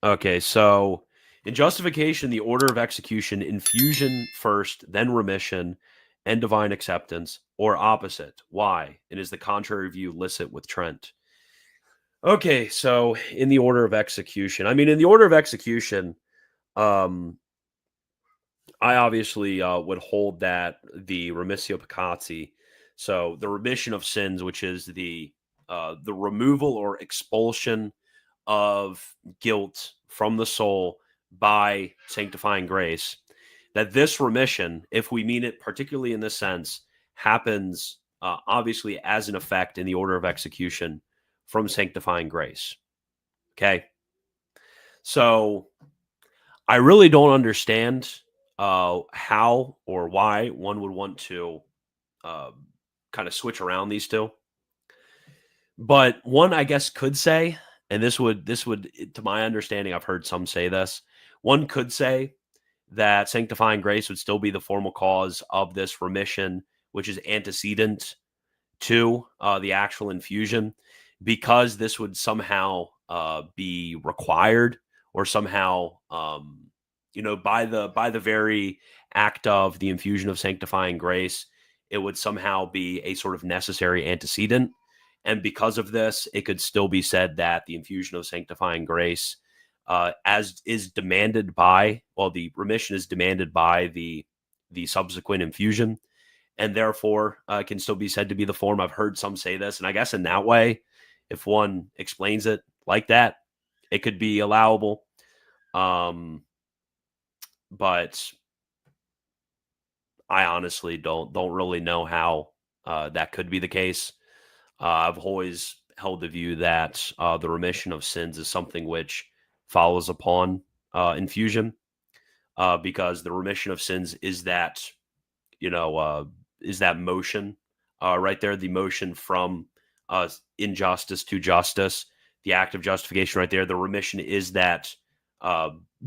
Okay, so in justification, the order of execution, infusion first, then remission, and divine acceptance, or opposite. Why? And is the contrary view licit with Trent? Okay, so in the order of execution, I mean, in the order of execution, um, I obviously would hold that the remissio peccati, so the remission of sins, which is the removal or expulsion of guilt from the soul by sanctifying grace, that this remission, if we mean it particularly in this sense, happens obviously as an effect in the order of execution from sanctifying grace. Okay. So I really don't understand how or why one would want to uh, kind of switch around these two. But one, I guess, could say, and this would, to my understanding, I've heard some say this. One could say that sanctifying grace would still be the formal cause of this remission, which is antecedent to the actual infusion, because this would somehow be required, or somehow, by the very act of the infusion of sanctifying grace, it would somehow be a sort of necessary antecedent. And because of this, it could still be said that the infusion of sanctifying grace, as is demanded by, well, the remission is demanded by the subsequent infusion, and therefore can still be said to be the form. I've heard some say this, and I guess in that way, if one explains it like that, it could be allowable. But I honestly don't really know how that could be the case. I've always held the view that the remission of sins is something which follows upon infusion, because the remission of sins is that, is that motion right there, the motion from injustice to justice, the act of justification right there. The remission is that,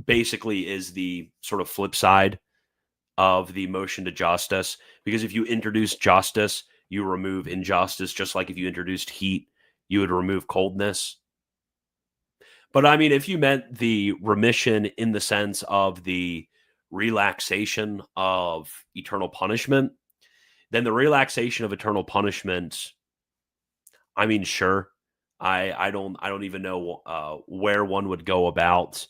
basically is the sort of flip side of the motion to justice, because if you introduce justice, you remove injustice, just like if you introduced heat, you would remove coldness. But I mean, if you meant the remission in the sense of the relaxation of eternal punishment, then the relaxation of eternal punishment, I mean, sure. I don't even know where one would go about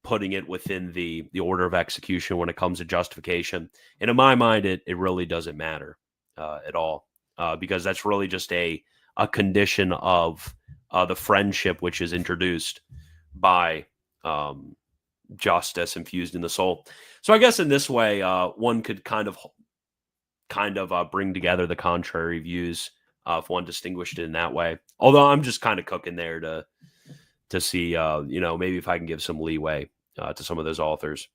putting it within the order of execution when it comes to justification. And in my mind, it really doesn't matter at all, because that's really just a condition of the friendship which is introduced by justice infused in the soul. So I guess in this way, one could kind of bring together the contrary views if one distinguished it in that way. Although I'm just kind of cooking there to see, maybe if I can give some leeway to some of those authors.